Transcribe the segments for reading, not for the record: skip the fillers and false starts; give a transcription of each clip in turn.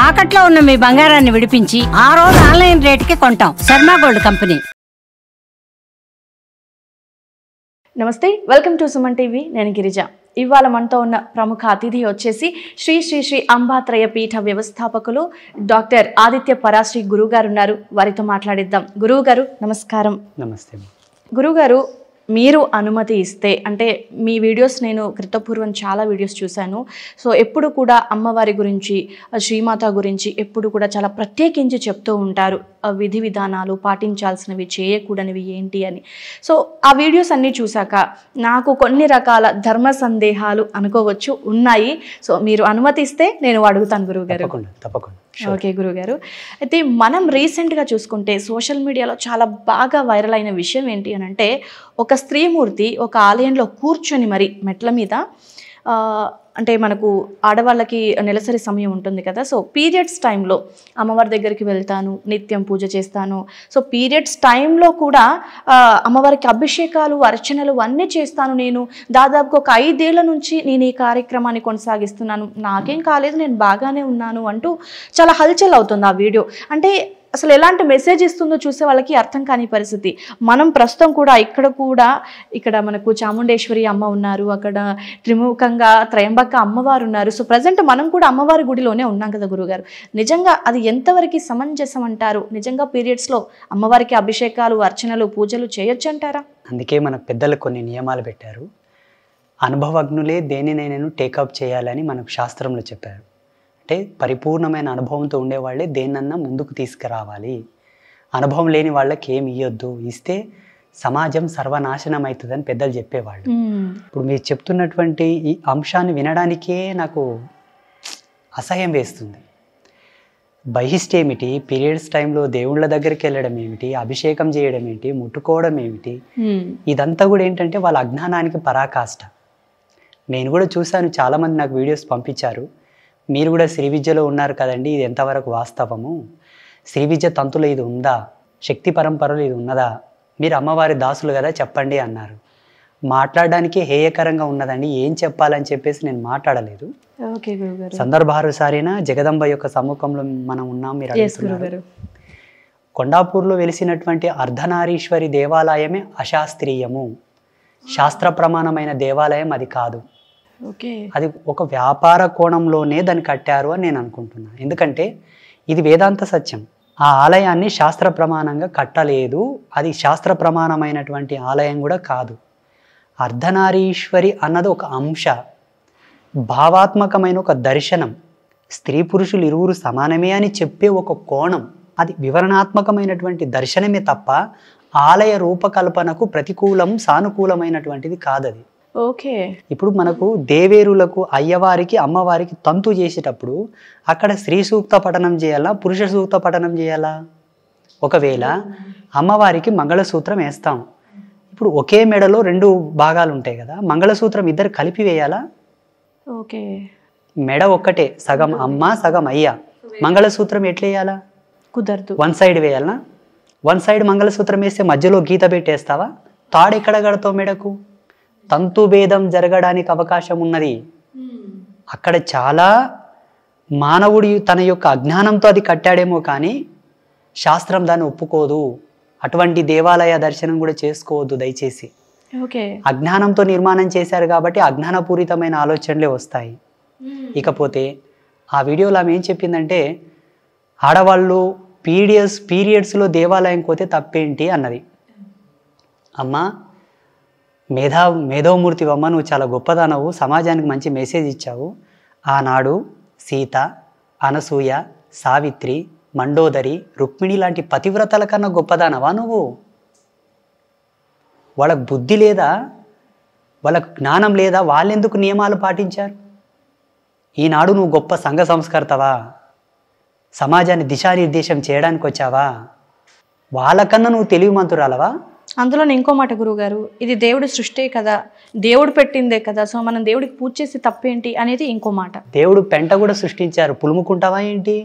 తాకట్లో ఉన్న మీ బంగారాన్ని విడిపించి ఆ రోజు ఆన్లైన్ రేటుకి కొంటాం. Sharma gold company. నమస్తే, వెల్కమ్ టు సుమన్ టీవీ. నేను గిరిజ. ఇవాళ మనతో ఉన్న ప్రముఖ అతిథి వచ్చేసి శ్రీ శ్రీ శ్రీ అంబాత్రయ పీఠ వ్యవస్థాపకులు డాక్టర్ ఆదిత్య పరాశ్రీ గురువు గారు ఉన్నారు. వారితో మాట్లాడిద్దాం. గురువు గారు నమస్కారం. నమస్తే. గురువు గారు, మీరు అనుమతి ఇస్తే, అంటే మీ వీడియోస్ నేను క్రితపూర్వం చాలా వీడియోస్ చూశాను. సో ఎప్పుడు కూడా అమ్మవారి గురించి, శ్రీమాత గురించి ఎప్పుడు కూడా చాలా ప్రత్యేకించి చెప్తూ ఉంటారు. విధి విధానాలు, పాటించాల్సినవి, చేయకూడనివి ఏంటి అని. సో ఆ వీడియోస్ అన్నీ చూశాక నాకు కొన్ని రకాల ధర్మ సందేహాలు అనుకోవచ్చు ఉన్నాయి. సో మీరు అనుమతిస్తే నేను అడుగుతాను గురువు గారు. తప్పకుండా. ఓకే గురుగారు. అయితే మనం రీసెంట్గా చూసుకుంటే సోషల్ మీడియాలో చాలా బాగా వైరల్ అయిన విషయం ఏంటి అని అంటే, ఒక స్త్రీమూర్తి ఒక ఆలయంలో కూర్చొని మరి మెట్ల మీద, అంటే మనకు ఆడవాళ్ళకి నెలసరి సమయం ఉంటుంది కదా, సో పీరియడ్స్ టైంలో అమ్మవారి దగ్గరికి వెళ్తాను, నిత్యం పూజ చేస్తాను. సో పీరియడ్స్ టైంలో కూడా అమ్మవారికి అభిషేకాలు, అర్చనలు అన్నీ చేస్తాను. నేను దాదాపుగా ఒక 5 ఏళ్ల నుంచి నేను ఈ కార్యక్రమాన్ని కొనసాగిస్తున్నాను, నాకేం కాలేదు, నేను బాగానే ఉన్నాను అంటూ చాలా హల్చల్ అవుతుంది ఆ వీడియో. అంటే అసలు ఎలాంటి మెసేజ్ ఇస్తుందో చూసే వాళ్ళకి అర్థం కాని పరిస్థితి. మనం ప్రస్తుతం కూడా ఇక్కడ మనకు చాముండేశ్వరి అమ్మ ఉన్నారు, అక్కడ త్రిముఖంగా త్రయంబక అమ్మవారు ఉన్నారు. సో ప్రజెంట్ మనం కూడా అమ్మవారి గుడిలోనే ఉన్నాం కదా గురుగారు. నిజంగా అది ఎంతవరకు సమంజసం అంటారు? నిజంగా పీరియడ్స్లో అమ్మవారికి అభిషేకాలు, అర్చనలు, పూజలు చేయొచ్చు అంటారా? అందుకే మన పెద్దలు కొన్ని నియమాలు పెట్టారు. అనుభవజ్ఞులే దేనినైనా టేకప్ చేయాలని మనకు శాస్త్రంలో చెప్పారు. అంటే పరిపూర్ణమైన అనుభవంతో ఉండేవాళ్ళే దేన్నన్నా ముందుకు తీసుకురావాలి. అనుభవం లేని వాళ్ళకి ఏమి ఇవ్వద్దు, ఇస్తే సమాజం సర్వనాశనం అవుతుందని పెద్దలు చెప్పేవాళ్ళు. ఇప్పుడు మీరు చెప్తున్నటువంటి ఈ అంశాన్ని వినడానికే నాకు అసహ్యం వేస్తుంది. బహిష్టేమిటి, పీరియడ్స్ టైంలో దేవుళ్ళ దగ్గరికి వెళ్ళడం ఏమిటి, అభిషేకం చేయడం ఏంటి, ముట్టుకోవడం ఏమిటి, ఇదంతా కూడా ఏంటంటే వాళ్ళ అజ్ఞానానికి పరాకాష్ట. నేను కూడా చూశాను, చాలామంది నాకు వీడియోస్ పంపించారు. మీరు కూడా శ్రీ విద్యలో ఉన్నారు కదండి, ఇది ఎంతవరకు వాస్తవము, శ్రీ విద్య తంతులో ఇది ఉందా, శక్తి పరంపరలో ఇది ఉన్నదా, మీరు అమ్మవారి దాసులు కదా చెప్పండి అన్నారు. మాట్లాడడానికి హేయకరంగా ఉన్నదండి, ఏం చెప్పాలని చెప్పేసి నేను మాట్లాడలేదు. సందర్భానుసారైనా జగదంబ యొక్క సమ్ముఖంలో మనం ఉన్నాం. మీరు అడుగుతున్నారు. కొండాపూర్లో వెలిసినటువంటి అర్ధనారీశ్వరి దేవాలయమే అశాస్త్రీయము, శాస్త్ర ప్రమాణమైన దేవాలయం అది కాదు. అది ఒక వ్యాపార కోణంలోనే దాన్ని కట్టారు అని నేను అనుకుంటున్నాను. ఎందుకంటే ఇది వేదాంత సత్యం. ఆ ఆలయాన్ని శాస్త్ర ప్రమాణంగా కట్టలేదు, అది శాస్త్ర ప్రమాణమైనటువంటి ఆలయం కూడా కాదు. అర్ధనారీశ్వరి అన్నది ఒక అంశ, భావాత్మకమైన ఒక దర్శనం, స్త్రీ పురుషులు ఇరువురు సమానమే అని చెప్పే ఒక కోణం, అది వివరణాత్మకమైనటువంటి దర్శనమే తప్ప ఆలయ రూపకల్పనకు ప్రతికూలం, సానుకూలమైనటువంటిది కాదది. ఓకే. ఇప్పుడు మనకు దేవేరులకు, అయ్యవారికి, అమ్మవారికి తంతు చేసేటప్పుడు అక్కడ స్త్రీ సూక్త పఠనం చేయాలా, పురుష సూక్త పఠనం చేయాలా? ఒకవేళ అమ్మవారికి మంగళసూత్రం వేస్తాం, ఇప్పుడు ఒకే మెడలో 2 భాగాలు ఉంటాయి కదా, మంగళసూత్రం ఇద్దరు కలిపి వేయాలా? ఓకే. మెడ ఒక్కటే, సగం అమ్మ సగం అయ్య, మంగళసూత్రం ఎట్లా వేయాలా? కుదరదు. 1 సైడ్ వేయాలనా? 1 సైడ్ మంగళసూత్రం వేస్తే మధ్యలో గీత పెట్టేస్తావా? తాడు ఎక్కడ కడతావు మెడకు? తంతు భేదం జరగడానికి అవకాశం ఉన్నది. అక్కడ చాలా మానవుడి తన యొక్క అజ్ఞానంతో అది కట్టాడేమో కానీ శాస్త్రం దాన్ని ఒప్పుకోదు. అటువంటి దేవాలయ దర్శనం కూడా చేసుకోవద్దు దయచేసి. అజ్ఞానంతో నిర్మాణం చేశారు కాబట్టి అజ్ఞానపూరితమైన ఆలోచనలే వస్తాయి. ఇకపోతే ఆ వీడియోలో ఆమె ఏం చెప్పిందంటే, ఆడవాళ్ళు పీరియడ్స్లో దేవాలయం పోతే తప్పేంటి అన్నది. అమ్మ, మేధోమూర్తివమ్మ, నువ్వు చాలా గొప్పదానవు, సమాజానికి మంచి మెసేజ్ ఇచ్చావు. ఆనాడు సీత, అనసూయ, సావిత్రి, మండోదరి, రుక్మిణి లాంటి పతివ్రతల కన్నా గొప్పదానవా నువ్వు? వాళ్ళకు బుద్ధి లేదా, వాళ్ళకు జ్ఞానం లేదా? వాళ్ళెందుకు నియమాలు పాటించారు? ఈనాడు నువ్వు గొప్ప సంఘ సంస్కర్తవా, సమాజాన్ని దిశానిర్దేశం చేయడానికి వచ్చావా? వాళ్ళకన్నా నువ్వు తెలివిమంతురాలవా? అందులో ఇంకో మాట గురువుగారు, ఇది దేవుడి సృష్టే కదా, దేవుడు పెట్టిందే కదా, సో మనం దేవుడికి పూజ చేసి తప్పేంటి అనేది ఇంకో మాట. దేవుడు పెంట కూడా సృష్టించారు, పులుముకుంటావా ఏంటి?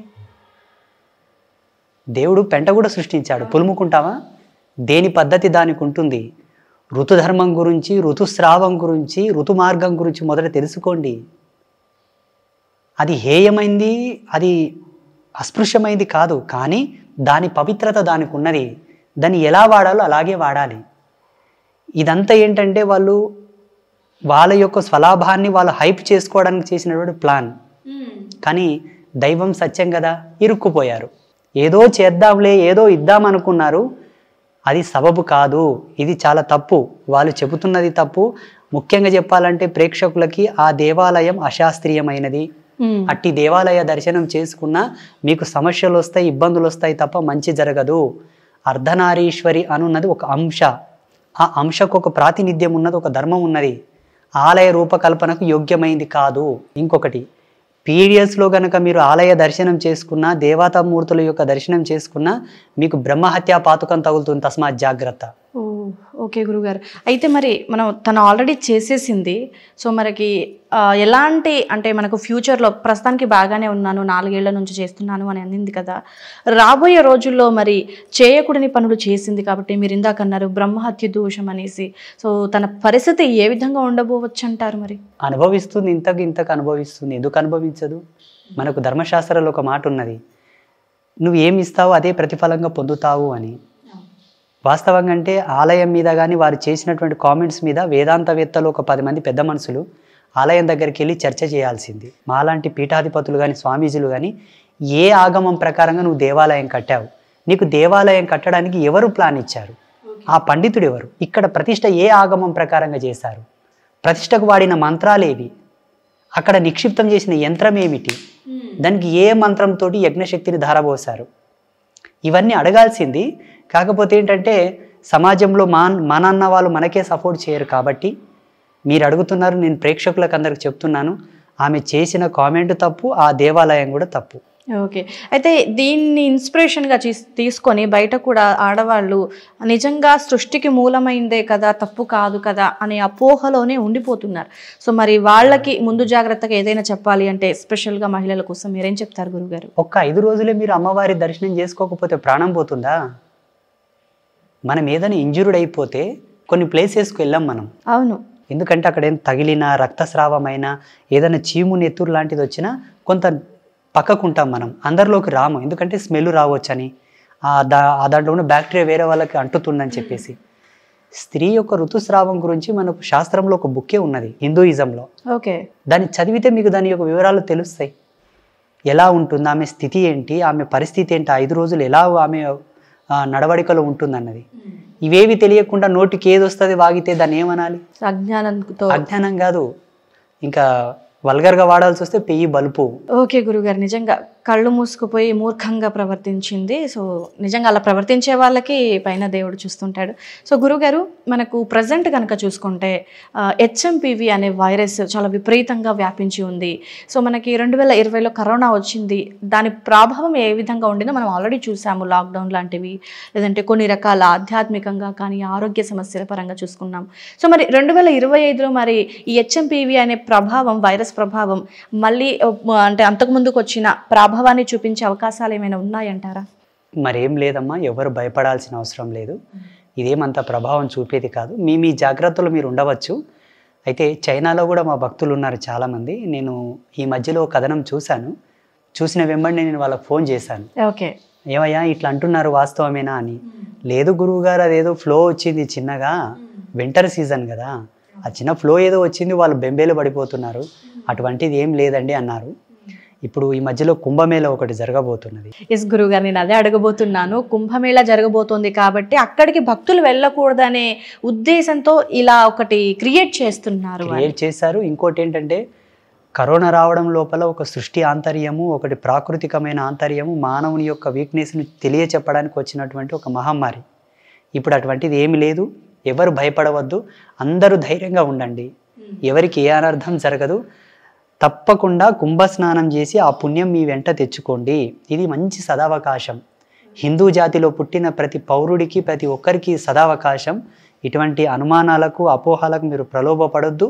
దేవుడు పెంట కూడా సృష్టించాడు, పులుముకుంటావా? దేని పద్ధతి దానికి ఉంటుంది. ఋతుధర్మం గురించి, ఋతుస్రావం గురించి, ఋతు మార్గం గురించి మొదట తెలుసుకోండి. అది హేయమైంది, అది అస్పృశ్యమైంది కాదు, కానీ దాని పవిత్రత దానికి ఉన్నది. దాన్ని ఎలా వాడాలో అలాగే వాడాలి. ఇదంతా ఏంటంటే వాళ్ళు వాళ్ళ యొక్క స్వలాభాన్ని వాళ్ళు హైప్ చేసుకోవడానికి చేసినటువంటి ప్లాన్. కానీ దైవం సత్యం కదా, ఇరుక్కుపోయారు. ఏదో చేద్దాంలే, ఏదో ఇద్దామనుకున్నారు, అది సబబు కాదు. ఇది చాలా తప్పు, వాళ్ళు చెబుతున్నది తప్పు. ముఖ్యంగా చెప్పాలంటే ప్రేక్షకులకి ఆ దేవాలయం అశాస్త్రీయమైనది. అట్టి దేవాలయ దర్శనం చేసుకున్నా మీకు సమస్యలు వస్తాయి, ఇబ్బందులు వస్తాయి తప్ప మంచి జరగదు. అర్ధనారీశ్వరి అనున్నది ఒక అంశ. ఆ అంశకు ఒక ప్రాతినిధ్యం ఉన్నది, ఒక ధర్మం ఉన్నది. ఆలయ రూపకల్పనకు యోగ్యమైంది కాదు. ఇంకొకటి, పీరియడ్స్లో కనుక మీరు ఆలయ దర్శనం చేసుకున్నా, దేవతామూర్తుల యొక్క దర్శనం చేసుకున్నా మీకు బ్రహ్మహత్యా పాతకం తగులుతుంది. తస్మాత్ జాగ్రత్త. ఓకే గురుగారు. అయితే మరి మనం తను ఆల్రెడీ చేసేసింది, సో మనకి ఎలాంటి అంటే మనకు ఫ్యూచర్లో ప్రస్తుతానికి బాగానే ఉన్నాను, 4 ఏళ్ల నుంచి చేస్తున్నాను అని అనింది కదా, రాబోయే రోజుల్లో మరి చేయకూడని పనులు చేసింది కాబట్టి మీరు ఇందాక అన్నారు బ్రహ్మహత్య దోషం అనేసి, సో తన పరిస్థితి ఏ విధంగా ఉండబోవచ్చు అంటారు? మరి అనుభవిస్తుంది, ఇంతకు అనుభవిస్తుంది. ఎందుకు అనుభవించదు? మనకు ధర్మశాస్త్రంలో ఒక మాట ఉన్నది, నువ్వు ఏమి ఇస్తావో అదే ప్రతిఫలంగా పొందుతావు అని. వాస్తవంగా అంటే ఆలయం మీద కానీ వారు చేసినటువంటి కామెంట్స్ మీద వేదాంతవేత్తలు ఒక 10 మంది పెద్ద మనుషులు ఆలయం దగ్గరికి వెళ్ళి చర్చ చేయాల్సింది. మాలాంటి పీఠాధిపతులు కానీ స్వామీజీలు కానీ ఏ ఆగమం ప్రకారంగా నువ్వు దేవాలయం కట్టావు, నీకు దేవాలయం కట్టడానికి ఎవరు ప్లాన్ ఇచ్చారు, ఆ పండితుడు ఎవరు, ఇక్కడ ప్రతిష్ట ఏ ఆగమం ప్రకారంగా చేశారు, ప్రతిష్టకు వాడిన మంత్రాలేవి, అక్కడ నిక్షిప్తం చేసిన యంత్రం ఏమిటి, దానికి ఏ మంత్రంతో యజ్ఞశక్తిని ధారబోసారు, ఇవన్నీ అడగాల్సింది. కాకపోతే ఏంటంటే సమాజంలో మానన్న వాళ్ళు మనకే సపోర్ట్ చేయరు కాబట్టి మీరు అడుగుతున్నారు. నేను ప్రేక్షకులకు అందరికి చెప్తున్నాను, ఆమె చేసిన కామెంట్ తప్పు, ఆ దేవాలయం కూడా తప్పు. ఓకే. అయితే దీన్ని ఇన్స్పిరేషన్గా తీసుకొని బయట కూడా ఆడవాళ్ళు నిజంగా సృష్టికి మూలమైందే కదా, తప్పు కాదు కదా అనే అపోహలోనే ఉండిపోతున్నారు. సో మరి వాళ్ళకి ముందు జాగ్రత్తగా ఏదైనా చెప్పాలి అంటే స్పెషల్గా మహిళల కోసం మీరేం చెప్తారు గురుగారు? ఒక్క 5 రోజులే మీరు అమ్మవారి దర్శనం చేసుకోకపోతే ప్రాణం పోతుందా? మనం ఏదైనా ఇంజుర్డ్ అయిపోతే కొన్ని ప్లేసెస్కి వెళ్ళాం మనం. అవును. ఎందుకంటే అక్కడ ఏం తగిలిన రక్తస్రావమైనా ఏదైనా చీము నెత్తురు లాంటిది వచ్చినా కొంత పక్కకుంటాం మనం, అందరిలోకి రాము. ఎందుకంటే స్మెల్ రావచ్చని, దాంట్లో ఉన్న బ్యాక్టీరియా వేరే వాళ్ళకి అంటుతుందని చెప్పేసి. స్త్రీ యొక్క ఋతుస్రావం గురించి మనకు శాస్త్రంలో ఒక బుక్కే ఉన్నది హిందూయిజంలో. ఓకే. దాన్ని చదివితే మీకు దాని యొక్క వివరాలు తెలుస్తాయి. ఎలా ఉంటుంది, ఆమె స్థితి ఏంటి, ఆమె పరిస్థితి ఏంటి, 5 రోజులు ఎలా ఆమె నడవడికలో ఉంటుందన్నది. ఇవేవి తెలియకుండా నోటికి ఏది వస్తుంది వాగితే దాన్ని ఏమనాలి? అజ్ఞానం కాదు, ఇంకా వల్గర్గా వాడాల్సి వస్తే పెయ్యి బలుపు. ఓకే గురుగారు, నిజంగా కళ్ళు మూసుకుపోయి మూర్ఖంగా ప్రవర్తించింది. సో నిజంగా అలా ప్రవర్తించే వాళ్ళకి పైన దేవుడు చూస్తుంటాడు. సో గురుగారు, మనకు ప్రజెంట్ కనుక చూసుకుంటే HMPV అనే వైరస్ చాలా విపరీతంగా వ్యాపించి ఉంది. సో మనకి 2020లో కరోనా వచ్చింది, దాని ప్రభావం ఏ విధంగా ఉండిందో మనం ఆల్రెడీ చూసాము. లాక్డౌన్ లాంటివి, లేదంటే కొన్ని రకాల ఆధ్యాత్మికంగా కానీ ఆరోగ్య సమస్యల పరంగా చూసుకున్నాం. సో మరి 2025లో మరి ఈ HMPV అనే ప్రభావం, వైరస్ ప్రభావం మళ్ళీ అంటే అంతకుముందుకు వచ్చిన ప్రభావాన్ని చూపించే అవకాశాలు ఏమైనా ఉన్నాయంటారా? మరేం లేదమ్మా, ఎవరు భయపడాల్సిన అవసరం లేదు. ఇదేమంత ప్రభావం చూపేది కాదు. మీ జాగ్రత్తలు మీరు ఉండవచ్చు. అయితే చైనాలో కూడా మా భక్తులు ఉన్నారు చాలామంది. నేను ఈ మధ్యలో కథనం చూసిన వెంబడి నేను వాళ్ళకి ఫోన్ చేశాను. ఓకే, ఏమయ్యా ఇట్లా అంటున్నారు, వాస్తవమేనా అని. లేదు గురువు గారు, అదేదో ఫ్లో వచ్చింది చిన్నగా, వింటర్ సీజన్ కదా, ఆ చిన్న ఫ్లో ఏదో వచ్చింది, వాళ్ళు బెంబేలు పడిపోతున్నారు, అటువంటిది ఏం లేదండి అన్నారు. ఇప్పుడు ఈ మధ్యలో కుంభమేళా ఒకటి జరగబోతున్నది. ఎస్ గురుగారు, నేను అదే అడగబోతున్నాను. కుంభమేళా జరగబోతోంది కాబట్టి అక్కడికి భక్తులు వెళ్ళకూడదనే ఉద్దేశంతో ఇలా ఒకటి క్రియేట్ చేశారు. ఇంకోటి ఏంటంటే కరోనా రావడం లోపల ఒక సృష్టి ఆంతర్యము, ఒకటి ప్రాకృతికమైన ఆంతర్యము, మానవుని యొక్క వీక్నెస్ను తెలియచెప్పడానికి వచ్చినటువంటి ఒక మహమ్మారి. ఇప్పుడు అటువంటిది ఏమి లేదు, ఎవరు భయపడవద్దు, అందరూ ధైర్యంగా ఉండండి, ఎవరికి ఏ అనర్థం జరగదు. తప్పకుండా కుంభస్నానం చేసి ఆ పుణ్యం మీ వెంట తెచ్చుకోండి. ఇది మంచి సదావకాశం. హిందూ జాతిలో పుట్టిన ప్రతి పౌరుడికి, ప్రతి ఒక్కరికి సదావకాశం. ఇటువంటి అనుమానాలకు, అపోహలకు మీరు ప్రలోభపడొద్దు.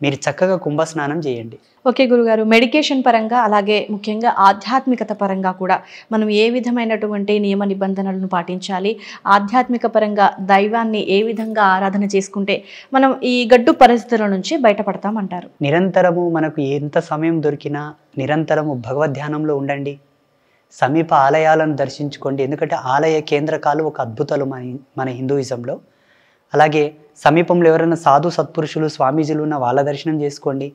మీరు చక్కగా కుంభస్నానం చేయండి. ఓకే గురుగారు, మెడికేషన్ పరంగా అలాగే ముఖ్యంగా ఆధ్యాత్మికత పరంగా కూడా మనం ఏ విధమైనటువంటి నియమ నిబంధనలను పాటించాలి, ఆధ్యాత్మిక పరంగా దైవాన్ని ఏ విధంగా ఆరాధన చేసుకుంటే మనం ఈ గడ్డు పరిస్థితుల నుంచి బయటపడతామంటారు? నిరంతరము మనకు ఎంత సమయం దొరికినా నిరంతరము భగవద్ధ్యానంలో ఉండండి. సమీప ఆలయాలను దర్శించుకోండి. ఎందుకంటే ఆలయ కేంద్రకాలు ఒక అద్భుతాలు మన హిందూయిజంలో. అలాగే సమీపంలో ఎవరైనా సాధు సత్పురుషులు స్వామీజీలు ఉన్న వాళ్ళ దర్శనం చేసుకోండి.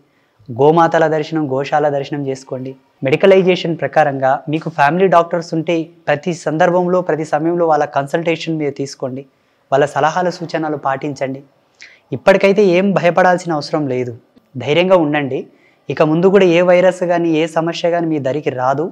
గోమాతల దర్శనం, గోశాల దర్శనం చేసుకోండి. మెడికలైజేషన్ ప్రకారంగా మీకు ఫ్యామిలీ డాక్టర్స్ ఉంటే ప్రతి సందర్భంలో ప్రతి సమయంలో వాళ్ళ కన్సల్టేషన్ మీరు తీసుకోండి. వాళ్ళ సలహాలు సూచనలు పాటించండి. ఇప్పటికైతే ఏం భయపడాల్సిన అవసరం లేదు. ధైర్యంగా ఉండండి. ఇక ముందు కూడా ఏ వైరస్ కానీ ఏ సమస్య కానీ మీ దరికి రాదు.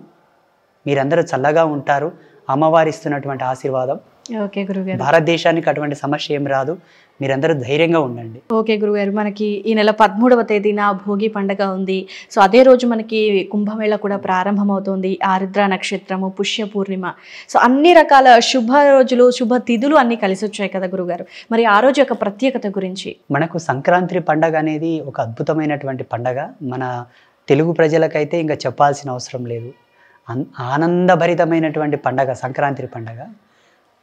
మీరందరూ చల్లగా ఉంటారు. అమ్మవారి ఇస్తున్నటువంటి ఆశీర్వాదం. ఓకే గురుగారు. భారతదేశానికి అటువంటి సమస్య ఏం రాదు. మీరందరూ ధైర్యంగా ఉండండి. ఓకే గురుగారు, మనకి ఈ నెల 13వ తేదీన భోగి పండుగ ఉంది. సో అదే రోజు మనకి కుంభమేళ కూడా ప్రారంభమవుతుంది. ఆరుద్ర నక్షత్రము, పుష్య పూర్ణిమ, సో అన్ని రకాల శుభ రోజులు, శుభ తిథులు అన్నీ కలిసి వచ్చాయి కదా గురుగారు. మరి ఆ రోజు యొక్క ప్రత్యేకత గురించి. మనకు సంక్రాంతి పండగ అనేది ఒక అద్భుతమైనటువంటి పండగ. మన తెలుగు ప్రజలకైతే ఇంకా చెప్పాల్సిన అవసరం లేదు. ఆనందభరితమైనటువంటి పండగ సంక్రాంతి పండగ.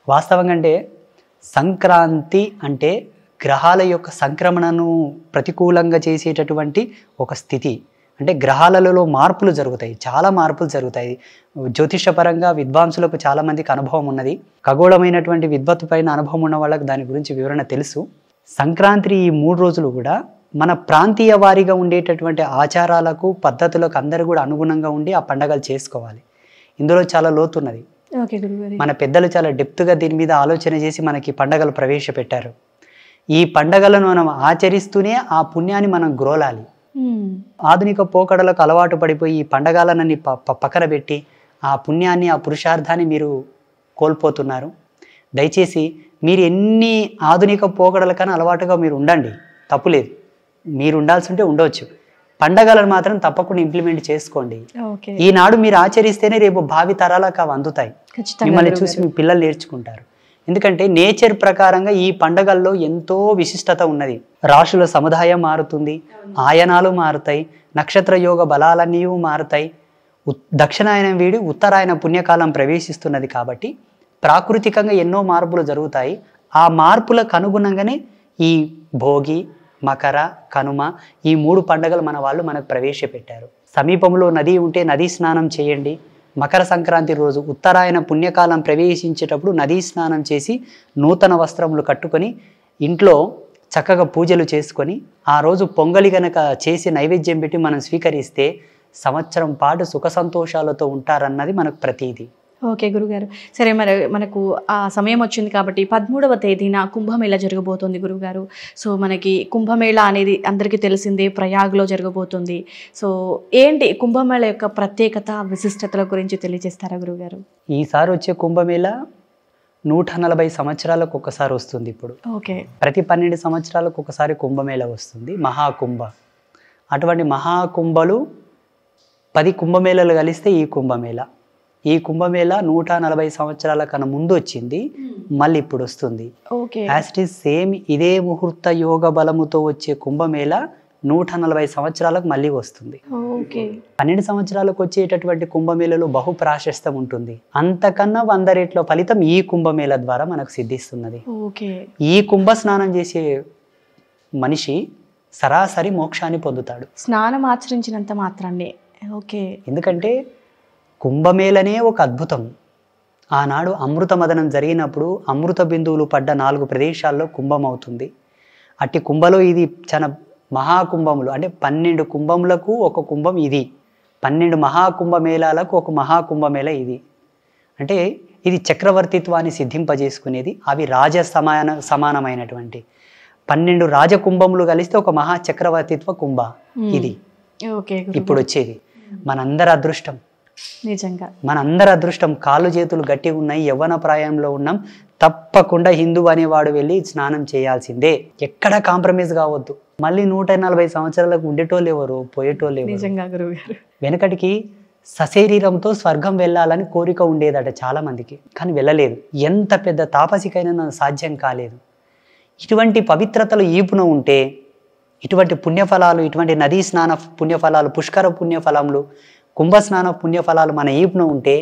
వాస్తవంగా అంటే సంక్రాంతి అంటే గ్రహాల యొక్క సంక్రమణను ప్రతికూలంగా చేసేటటువంటి ఒక స్థితి. అంటే గ్రహాలలో మార్పులు జరుగుతాయి, చాలా మార్పులు జరుగుతాయి. జ్యోతిషపరంగా విద్వాంసులకు చాలామందికి అనుభవం ఉన్నది. ఖగోళమైనటువంటి విద్వత్తు పైన అనుభవం ఉన్న వాళ్ళకి దాని గురించి వివరణ తెలుసు. సంక్రాంతి ఈ 3 రోజులు కూడా మన ప్రాంతీయ వారీగా ఉండేటటువంటి ఆచారాలకు పద్ధతులకు అందరూ కూడా అనుగుణంగా ఉండి ఆ పండగలు చేసుకోవాలి. ఇందులో చాలా లోతున్నది. ఓకే గురుగారు. మన పెద్దలు చాలా డెప్త్గా దీని మీద ఆలోచన చేసి మనకి పండగలు ప్రవేశపెట్టారు. ఈ పండగలను మనం ఆచరిస్తూనే ఆ పుణ్యాన్ని మనం గ్రోలాలి. ఆధునిక పోకడలకు అలవాటు పడిపోయి ఈ పండగలనని పక్కన పెట్టి ఆ పుణ్యాన్ని, ఆ పురుషార్థాన్ని మీరు కోల్పోతున్నారు. దయచేసి మీరు ఎన్ని ఆధునిక పోకడలకన్నా అలవాటుగా మీరు ఉండండి, తప్పులేదు. మీరు ఉండాల్సి ఉంటే ఉండవచ్చు. పండగలను మాత్రం తప్పకుండా ఇంప్లిమెంట్ చేసుకోండి. ఈనాడు మీరు ఆచరిస్తేనే రేపు భావి తరాలకు అవి అందుతాయి. మిమ్మల్ని చూసి మీ పిల్లలు నేర్చుకుంటారు. ఎందుకంటే నేచర్ ప్రకారంగా ఈ పండగల్లో ఎంతో విశిష్టత ఉన్నది. రాశుల సముదాయం మారుతుంది, ఆయనాలు మారుతాయి, నక్షత్ర యోగ బలాలన్నీ మారుతాయి. దక్షిణాయనం వీడి ఉత్తరాయణ పుణ్యకాలం ప్రవేశిస్తున్నది కాబట్టి ప్రాకృతికంగా ఎన్నో మార్పులు జరుగుతాయి. ఆ మార్పులకు అనుగుణంగానే ఈ భోగి, మకర, కనుమ ఈ 3 పండుగలు మన వాళ్ళు మనకు ప్రవేశపెట్టారు. సమీపంలో నది ఉంటే నదీ స్నానం చేయండి. మకర సంక్రాంతి రోజు ఉత్తరాయణ పుణ్యకాలం ప్రవేశించేటప్పుడు నదీ స్నానం చేసి నూతన వస్త్రములు కట్టుకొని ఇంట్లో చక్కగా పూజలు చేసుకొని ఆ రోజు పొంగలి గనక చేసి నైవేద్యం పెట్టి మనం స్వీకరిస్తే సంవత్సరం పాటు సుఖ సంతోషాలతో ఉంటారన్నది మనకు ప్రతీది. ఓకే గురుగారు. సరే, మరి మనకు ఆ సమయం వచ్చింది కాబట్టి 13వ తేదీన కుంభమేళ జరగబోతోంది గురుగారు. సో మనకి కుంభమేళ అనేది అందరికీ తెలిసిందే, ప్రయాగ్లో జరగబోతుంది. సో ఏంటి కుంభమేళ యొక్క ప్రత్యేకత, విశిష్టతల గురించి తెలియజేస్తారా గురుగారు? ఈసారి వచ్చే కుంభమేళ 140 సంవత్సరాలకు ఒకసారి వస్తుంది. ఇప్పుడు ఓకే, ప్రతి 12 సంవత్సరాలకు ఒకసారి కుంభమేళ వస్తుంది, మహాకుంభ. అటువంటి మహాకుంభలు 10 కుంభమేళలు కలిస్తే ఈ కుంభమేళ. ఈ కుంభమేళ 140 సంవత్సరాల కన్నా ముందు వచ్చింది, మళ్ళీ ఇప్పుడు వస్తుంది. యాజ్ ఇట్ ఈస్ సేమ్ ఇదే ముహూర్త యోగ బలముతో వచ్చే కుంభమేళ 140 సంవత్సరాలకు మళ్ళీ వస్తుంది. 12 సంవత్సరాలకు వచ్చేటటువంటి కుంభమేళలో బహు ప్రాశస్తం ఉంటుంది. అంతకన్నా 100 రెట్ల ఫలితం ఈ కుంభమేళ ద్వారా మనకు సిద్ధిస్తున్నది. ఈ కుంభ స్నానం చేసే మనిషి సరాసరి మోక్షాన్ని పొందుతాడు, స్నానం ఆచరించినంత మాత్రాన్ని. ఎందుకంటే కుంభమేళనే ఒక అద్భుతం. ఆనాడు అమృత మదనం జరిగినప్పుడు అమృత బిందువులు పడ్డ 4 ప్రదేశాల్లో కుంభం అవుతుంది. అట్టి కుంభలో ఇది చాలా మహాకుంభములు, అంటే 12 కుంభములకు ఒక కుంభం ఇది, 12 మహాకుంభమేళాలకు ఒక మహాకుంభమేళ ఇది. అంటే ఇది చక్రవర్తిత్వాన్ని సిద్ధింపజేసుకునేది. అవి సమానమైనటువంటి 12 రాజకుంభములు కలిస్తే ఒక మహా చక్రవర్తిత్వ కుంభ ఇది. ఇప్పుడు వచ్చేది మనందరి అదృష్టం. నిజంగా మనందరి అదృష్టం. కాళ్ళు చేతులు గట్టిగా ఉన్నాయి, యవ్వన ప్రాయంలో ఉన్నాం. తప్పకుండా హిందూ అనేవాడు వెళ్ళి స్నానం చేయాల్సిందే, ఎక్కడ కాంప్రమైజ్ కావద్దు. మళ్ళీ 140 సంవత్సరాలకు ఉండేటోళ్ళు ఎవరు, పోయేటోళ్ళు ఎవరు? వెనకటికి సశరీరంతో స్వర్గం వెళ్ళాలని కోరిక ఉండేదట చాలా మందికి, కానీ వెళ్ళలేదు. ఎంత పెద్ద తాపసికైనా సాధ్యం కాలేదు. ఇటువంటి పవిత్రతలు ఈపున ఉంటే ఇటువంటి పుణ్యఫలాలు, ఇటువంటి నదీ స్నాన పుణ్యఫలాలు, పుష్కర పుణ్యఫలములు, కుంభస్నాన పుణ్యఫలాలు మన ఈపున ఉంటే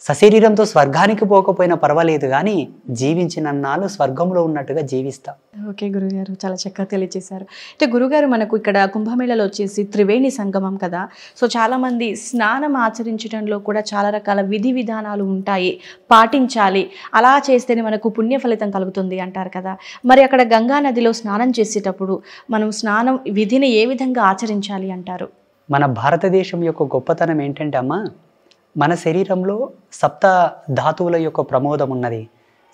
సశరీరంతో స్వర్గానికి పోకపోయినా పర్వాలేదు కానీ జీవించినన్నాళ్ళు స్వర్గంలో ఉన్నట్టుగా జీవిస్తా. ఓకే గురుగారు, చాలా చక్కగా తెలియజేశారు. అయితే గురుగారు, మనకు ఇక్కడ కుంభమేళలో వచ్చేసి త్రివేణి సంగమం కదా, సో చాలామంది స్నానం ఆచరించడంలో కూడా చాలా రకాల విధి విధానాలు ఉంటాయి, పాటించాలి, అలా చేస్తేనే మనకు పుణ్య ఫలితం కలుగుతుంది అంటారు కదా. మరి అక్కడ గంగా నదిలో స్నానం చేసేటప్పుడు మనం స్నానం విధిని ఏ విధంగా ఆచరించాలి అంటారు? మన భారతదేశం యొక్క గొప్పతనం ఏంటంటే అమ్మా, మన శరీరంలో సప్త ధాతువుల యొక్క ప్రమోదం ఉన్నది.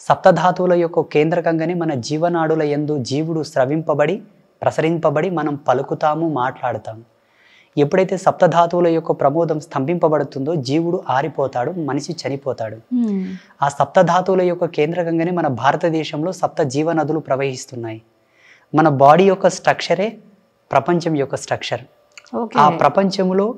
సప్తధాతువుల యొక్క కేంద్రకంగానే మన జీవనాడుల యందు జీవుడు స్రవింపబడి ప్రసరింపబడి మనం పలుకుతాము, మాట్లాడతాము. ఎప్పుడైతే సప్తధాతువుల యొక్క ప్రమోదం స్తంభింపబడుతుందో జీవుడు ఆరిపోతాడు, మనిషి చనిపోతాడు. ఆ సప్తధాతువుల యొక్క కేంద్రకంగానే మన భారతదేశంలో సప్త జీవనదులు ప్రవహిస్తున్నాయి. మన బాడీ యొక్క స్ట్రక్చరే ప్రపంచం యొక్క స్ట్రక్చర్. ఆ ప్రపంచంలో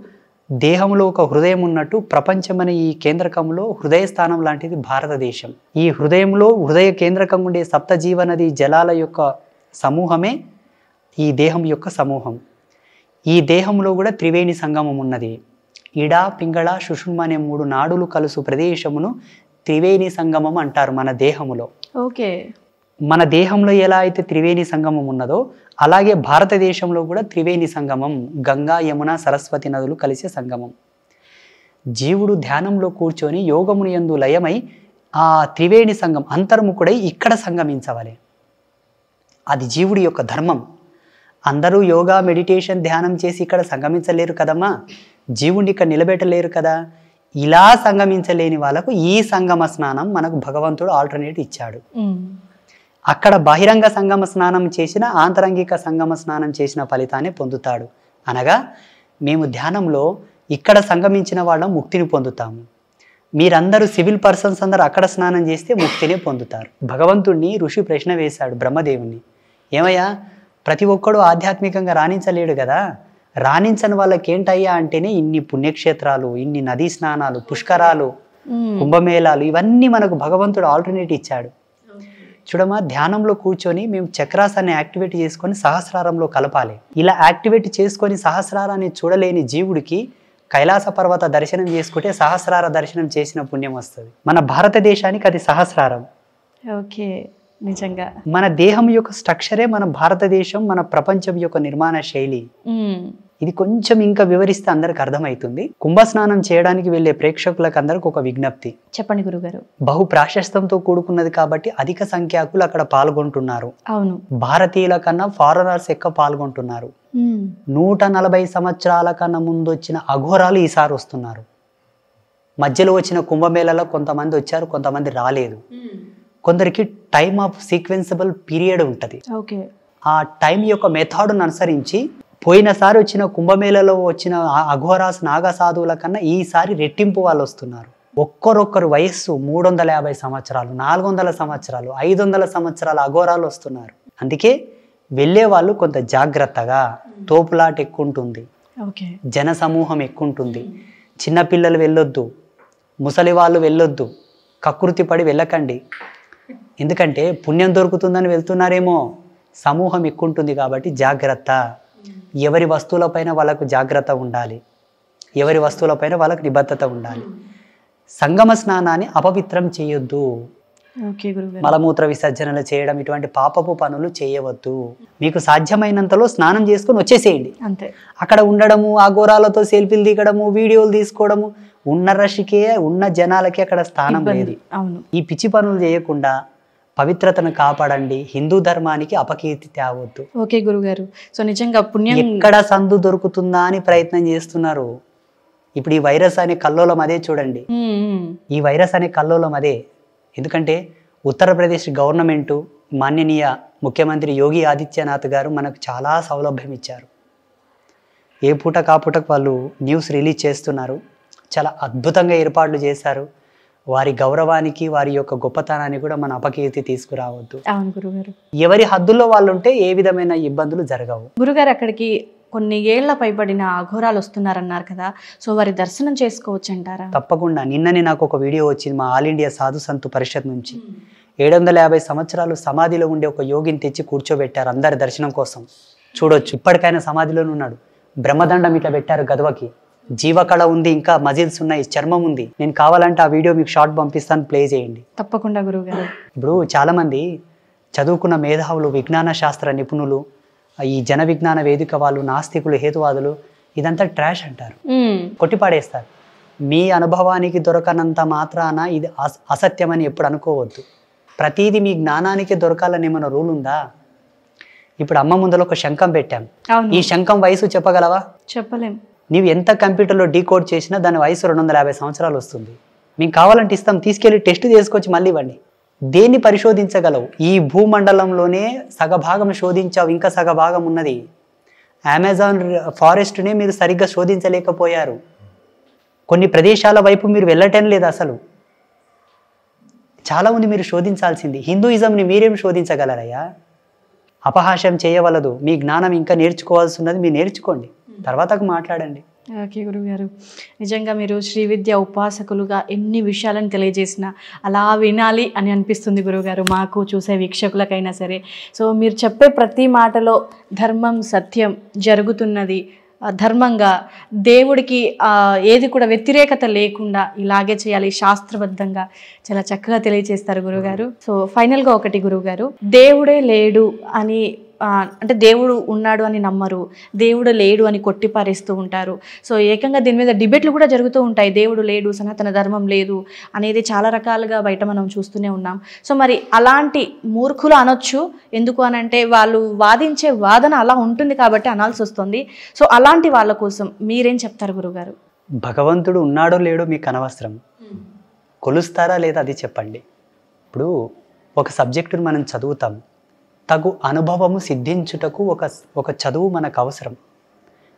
దేహంలో ఒక హృదయం ఉన్నట్టు ప్రపంచం అనే ఈ కేంద్రకంలో హృదయ స్థానం లాంటిది భారతదేశం. ఈ హృదయంలో హృదయ కేంద్రకం ఉండే సప్త జీవనది జలాల యొక్క సమూహమే ఈ దేహం యొక్క సమూహం. ఈ దేహంలో కూడా త్రివేణి సంగమం ఉన్నది. ఇడ, పింగళ, సుషుమ్న అనే 3 నాడులు కలుసు ప్రదేశమును త్రివేణి సంగమం అంటారు మన దేహములో. ఓకే. మన దేహంలో ఎలా అయితే త్రివేణి సంగమం ఉన్నదో అలాగే భారతదేశంలో కూడా త్రివేణి సంగమం, గంగా, యమున, సరస్వతి నదులు కలిసే సంగమం. జీవుడు ధ్యానంలో కూర్చొని యోగముని యందు లయమై ఆ త్రివేణి సంగం అంతర్ముఖుడై ఇక్కడ సంగమించవాలి. అది జీవుడి యొక్క ధర్మం. అందరూ యోగా, మెడిటేషన్, ధ్యానం చేసి ఇక్కడ సంగమించలేరు కదమ్మా, జీవుడిని ఇక్కడ నిలబెట్టలేరు కదా. ఇలా సంగమించలేని వాళ్ళకు ఈ సంగమ స్నానం మనకు భగవంతుడు ఆల్టర్నేట్ ఇచ్చాడు. అక్కడ బహిరంగ సంగమ స్నానం చేసిన, ఆంతరంగిక సంగమ స్నానం చేసిన ఫలితాన్ని పొందుతాడు. అనగా మేము ధ్యానంలో ఇక్కడ సంగమించిన వాళ్ళం ముక్తిని పొందుతాము. మీరందరూ సివిల్ పర్సన్స్ అందరూ అక్కడ స్నానం చేస్తే ముక్తిని పొందుతారు. భగవంతుడిని ఋషి ప్రశ్న వేశాడు బ్రహ్మదేవుని, ఏమయ్యా ప్రతి ఒక్కడు ఆధ్యాత్మికంగా రాణించలేడు కదా, రాణించని వాళ్ళకి ఏంటయ్యా అంటేనే ఇన్ని పుణ్యక్షేత్రాలు, ఇన్ని నదీ స్నానాలు, పుష్కరాలు, కుంభమేళాలు, ఇవన్నీ మనకు భగవంతుడు ఆల్టర్నేట్ ఇచ్చాడు. చూడమా, ధ్యానంలో కూర్చొని మేము చక్రాసాన్ని యాక్టివేట్ చేసుకొని సహస్రారంలో కలపాలి. ఇలా యాక్టివేట్ చేసుకొని సహస్రారాన్ని చూడలేని జీవుడికి కైలాస పర్వత దర్శనం చేసుకుంటే సహస్రార దర్శనం చేసిన పుణ్యం వస్తుంది. మన భారతదేశానికి అది సహస్రారం. ఓకే, నిజంగా మన దేహం యొక్క స్ట్రక్చరే మన భారతదేశం, మన ప్రపంచం యొక్క నిర్మాణ శైలి. ఇది కొంచెం ఇంకా వివరిస్తే అందరికి అర్థమవుతుంది. కుంభస్నానం చేయడానికి వెళ్ళే ప్రేక్షకులకు అందరికి ఒక విజ్ఞప్తి. చెప్పండి గురుగారు. బహు ప్రాశస్తంతో కూడుకున్నది కాబట్టి అధిక సంఖ్యాకులు అక్కడ పాల్గొంటున్నారు. అవును, భారతీయుల కన్నా ఫారెనర్స్ ఎక్కువ పాల్గొంటున్నారు. 140 సంవత్సరాల కన్నా ముందు వచ్చిన అఘోరాలు ఈసారి వస్తున్నారు. మధ్యలో వచ్చిన కుంభమేళలో కొంతమంది వచ్చారు, కొంతమంది రాలేదు. కొందరికి టైమ్ ఆఫ్ సీక్వెన్సబుల్ పీరియడ్ ఉంటుంది. ఆ టైం యొక్క మెథడ్ను అనుసరించి పోయినసారి వచ్చిన కుంభమేళలో వచ్చిన అఘోరాస్ నాగసాధువుల కన్నా ఈసారి రెట్టింపు వాళ్ళు వస్తున్నారు. ఒక్కరొక్కరు వయస్సు 350 సంవత్సరాలు, 400 సంవత్సరాలు, 500 సంవత్సరాల అఘోరాలు వస్తున్నారు. అందుకే వెళ్ళే వాళ్ళు కొంత జాగ్రత్తగా, తోపులాట ఎక్కువ ఉంటుంది, జన సమూహం ఎక్కువ ఉంటుంది. చిన్నపిల్లలు వెళ్ళొద్దు, ముసలి వాళ్ళు వెళ్ళొద్దు, కకృతి పడి వెళ్ళకండి. ఎందుకంటే పుణ్యం దొరుకుతుందని వెళ్తున్నారేమో, సమూహం ఎక్కువ ఉంటుంది కాబట్టి జాగ్రత్త. ఎవరి వస్తువులపైన వాళ్ళకు జాగ్రత్త ఉండాలి, ఎవరి వస్తువులపైన వాళ్ళకు నిబద్ధత ఉండాలి. సంగమ స్నానాన్ని అపవిత్రం చేయొద్దు. మలమూత్ర విసర్జనలు చేయడం, ఇటువంటి పాపపు పనులు చేయవద్దు. మీకు సాధ్యమైనంతలో స్నానం చేసుకొని వచ్చేసేయండి. అంతే. అక్కడ ఉండడము, ఆ ఘోరాలతో సెల్ఫీలు దిగడము, వీడియోలు తీసుకోవడము, ఉన్న రష్కే, ఉన్న జనాలకి అక్కడ స్థానం లేదు. ఈ పిచ్చి పనులు చేయకుండా పవిత్రతను కాపాడండి. హిందూ ధర్మానికి అపకీర్తి తేవద్దు. ఓకే గురుగారు. సో నిజంగా పుణ్యం ఎక్కడ సందు దొరుకుతుందా అని ప్రయత్నం చేస్తున్నారు. ఇప్పుడు ఈ వైరస్ అనే కల్లోలం అదే చూడండి. ఈ వైరస్ అనే కల్లోలం అదే. ఎందుకంటే ఉత్తరప్రదేశ్ గవర్నమెంటు, మాన్యనీయ ముఖ్యమంత్రి యోగి ఆదిత్యనాథ్ గారు మనకు చాలా సౌలభ్యం ఇచ్చారు. ఏ పూట కాపూటకు వాళ్ళు న్యూస్ రిలీజ్ చేస్తున్నారు. చాలా అద్భుతంగా ఏర్పాట్లు చేశారు. వారి గౌరవానికి, వారి యొక్క గొప్పతనాన్ని కూడా మన అపకీర్తి తీసుకురావద్దు. అవును గురుగారు. ఎవరి హద్దుల్లో వాళ్ళు ఉంటే ఏ విధమైన ఇబ్బందులు జరగవు. గురుగారు, అక్కడికి కొన్ని ఏళ్ల పైబడిన అఘోరాలు వస్తున్నారన్నారు కదా, సో వారి దర్శనం చేసుకోవచ్చు అంటారా? తప్పకుండా. నిన్ననే నాకు ఒక వీడియో వచ్చింది మా ఆల్ ఇండియా సాధు సంతు పరిషత్ నుంచి. 750 సంవత్సరాలు సమాధిలో ఉండే ఒక యోగిని తెచ్చి కూర్చోబెట్టారు అందరి దర్శనం కోసం. చూడొచ్చు, ఇప్పటికైనా సమాధిలోనే ఉన్నాడు. బ్రహ్మదండం ఇట్లా పెట్టారు గదవకి, జీవకళ ఉంది, ఇంకా మజిల్స్ ఉన్నాయి, చర్మం ఉంది. నేను కావాలంటే ఆ వీడియో మీకు షార్ట్ పంపిస్తాను, ప్లే చేయండి. తప్పకుండా గురువుగారు. ఇప్పుడు చాలామంది చదువుకున్న మేధావులు, విజ్ఞాన శాస్త్ర నిపుణులు, ఈ జన విజ్ఞాన వేదిక వాళ్ళు, నాస్తికులు, హేతువాదులు ఇదంతా ట్రాష్ అంటారు, కొట్టిపాడేస్తారు. మీ అనుభవానికి దొరకనంత మాత్రాన ఇది అసత్యమని ఎప్పుడు అనుకోవద్దు. ప్రతిదీ మీ జ్ఞానానికి దొరకాలని ఏమైనా రూల్ ఉందా? ఇప్పుడు అమ్మ ముందర ఒక శంఖం పెట్టాం, ఈ శంఖం వయసు చెప్పగలవా? చెప్పలేం. నీవు ఎంత కంప్యూటర్లో డీకోడ్ చేసినా దాని వయసు 250 సంవత్సరాలు వస్తుంది. మేము కావాలంటే ఇస్తాం, తీసుకెళ్ళి టెస్ట్ చేసుకొచ్చి మళ్ళీ ఇవ్వండి. దేన్ని పరిశోధించగలవు? ఈ భూమండలంలోనే సగభాగం శోధించావు, ఇంకా సగభాగం ఉన్నది. అమెజాన్ ఫారెస్ట్నే మీరు సరిగ్గా శోధించలేకపోయారు. కొన్ని ప్రదేశాల వైపు మీరు వెళ్ళటం లేదు. అసలు చాలా ఉంది మీరు శోధించాల్సింది. హిందూయిజంని మీరేం శోధించగలరయ్యా? అపహాస్యం చేయవలదు. మీ జ్ఞానం ఇంకా నేర్చుకోవాల్సి ఉన్నది, మీరు నేర్చుకోండి, తర్వాతకు మాట్లాడండి. ఓకే గురుగారు, నిజంగా మీరు శ్రీ విద్య ఉపాసకులుగా ఎన్ని విషయాలను తెలియజేసినా అలా వినాలి అని అనిపిస్తుంది గురుగారు, మాకు చూసే వీక్షకులకైనా సరే. సో మీరు చెప్పే ప్రతి మాటలో ధర్మం, సత్యం జరుగుతున్నది, ధర్మంగా దేవుడికి ఏది కూడా వ్యతిరేకత లేకుండా ఇలాగే చేయాలి, శాస్త్రబద్ధంగా చాలా చక్కగా తెలియజేస్తారు గురుగారు. సో ఫైనల్గా ఒకటి గురుగారు, దేవుడే లేడు అని అంటే దేవుడు ఉన్నాడు అని నమ్మరు, దేవుడు లేడు అని కొట్టిపారేస్తూ ఉంటారు. సో ఏకంగా దీని మీద డిబేట్లు కూడా జరుగుతూ ఉంటాయి. దేవుడు లేడు, సనాతన ధర్మం లేదు అనేది చాలా రకాలుగా బయట మనం చూస్తూనే ఉన్నాం. సో మరి అలాంటి మూర్ఖులు అనొచ్చు, ఎందుకు అనంటే వాళ్ళు వాదించే వాదన అలా ఉంటుంది కాబట్టి అనాల్సి వస్తుంది. సో అలాంటి వాళ్ళ కోసం మీరేం చెప్తారు గురుగారు? భగవంతుడు ఉన్నాడో లేడో మీకు అనవసరం, కొలుస్తారా లేదా అది చెప్పండి. ఇప్పుడు ఒక సబ్జెక్టును మనం చదువుతాం, తగు అనుభవము సిద్ధించుటకు ఒక చదువు మనకు అవసరం.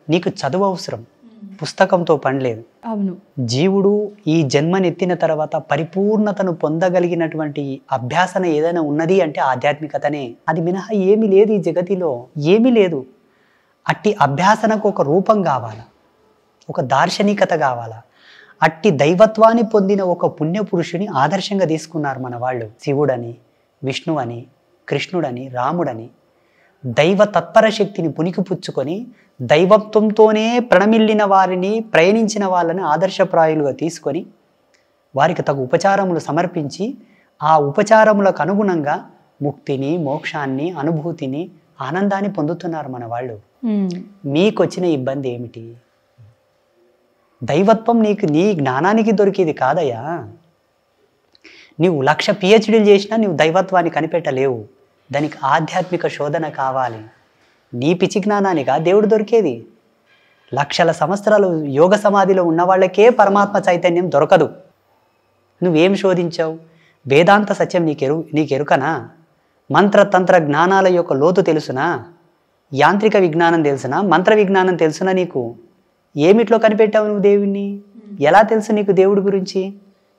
నీకు చదువు అవసరం, పుస్తకంతో పని లేదు. అవును, జీవుడు ఈ జన్మనెత్తిన తర్వాత పరిపూర్ణతను పొందగలిగినటువంటి అభ్యాసన ఏదైనా ఉన్నది అంటే ఆధ్యాత్మికతనే. అది మినహా ఏమీ లేదు ఈ జగతిలో, ఏమీ లేదు. అట్టి అభ్యాసనకు ఒక రూపం కావాలా, ఒక దార్శనికత కావాలా. అట్టి దైవత్వాన్ని పొందిన ఒక పుణ్యపురుషుని ఆదర్శంగా తీసుకున్నారు మన వాళ్ళు. శివుడని, విష్ణువని, కృష్ణుడని, రాముడని దైవ తత్పర శక్తిని పుణికిపుచ్చుకొని దైవత్వంతోనే ప్రణమిల్లిన వారిని, ప్రయాణించిన వాళ్ళని ఆదర్శప్రాయులుగా తీసుకొని వారికి తగు ఉపచారములు సమర్పించి ఆ ఉపచారములకు అనుగుణంగా ముక్తిని, మోక్షాన్ని, అనుభూతిని, ఆనందాన్ని పొందుతున్నారు మన వాళ్ళు. మీకు వచ్చిన ఇబ్బంది ఏమిటి? దైవత్వం నీ జ్ఞానానికి దొరికేది కాదయ్యా. నీవు 1,00,000 PhDలు చేసినా నీవు దైవత్వాన్ని కనిపెట్టలేవు. దానికి ఆధ్యాత్మిక శోధన కావాలి. నీ పిచ్చి జ్ఞానానిగా దేవుడు దొరికేది? 1,00,000 సంవత్సరాలు యోగ సమాధిలో ఉన్న వాళ్ళకే పరమాత్మ చైతన్యం దొరకదు. నువ్వేం శోధించావు? వేదాంత సత్యం నీకెరుకనా? మంత్రతంత్ర జ్ఞానాల యొక్క లోతు తెలుసునా? యాంత్రిక విజ్ఞానం తెలుసునా? మంత్ర విజ్ఞానం తెలుసునా? నీకు ఏమిట్లో కనిపెట్టావు నువ్వు దేవుణ్ణి? ఎలా తెలుసు నీకు దేవుడి గురించి?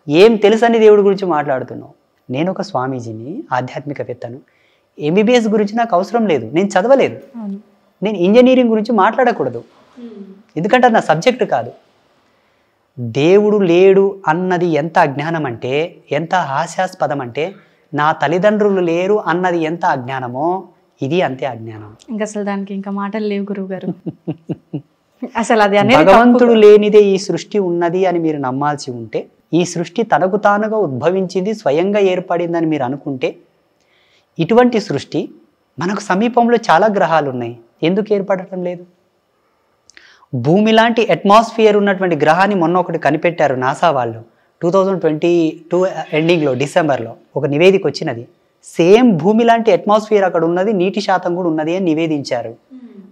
ఏం తెలుసని దేవుడి గురించి మాట్లాడుతున్నావు? నేను ఒక స్వామీజీని, ఆధ్యాత్మికవేత్తను. MBBS గురించి నాకు అవసరం లేదు, నేను చదవలేదు. నేను ఇంజనీరింగ్ గురించి మాట్లాడకూడదు, ఎందుకంటే నా సబ్జెక్టు కాదు. దేవుడు లేడు అన్నది ఎంత అజ్ఞానం అంటే, ఎంత హాస్యాస్పదం అంటే, నా తల్లిదండ్రులు లేరు అన్నది ఎంత అజ్ఞానమో ఇది అంతే అజ్ఞానం. ఇంకా అసలు దానికి ఇంకా మాటలు లేవు గురువు గారు. అసలు అది భగవంతుడు లేనిదే ఈ సృష్టి ఉన్నది అని మీరు నమ్మాల్సి ఉంటే, ఈ సృష్టి తనకు తానుగా ఉద్భవించింది, స్వయంగా ఏర్పడిందని మీరు అనుకుంటే, ఇటువంటి సృష్టి మనకు సమీపంలో చాలా గ్రహాలు ఉన్నాయి, ఎందుకు ఏర్పడటం లేదు? భూమి లాంటి అట్మాస్ఫియర్ ఉన్నటువంటి గ్రహాన్ని మొన్న ఒకటి కనిపెట్టారు నాసా వాళ్ళు. 2022 ఎండింగ్లో, డిసెంబర్లో ఒక నివేదిక వచ్చినది. సేమ్ భూమి లాంటి అట్మాస్ఫియర్ అక్కడ ఉన్నది, నీటి శాతం కూడా ఉన్నది అని నివేదించారు.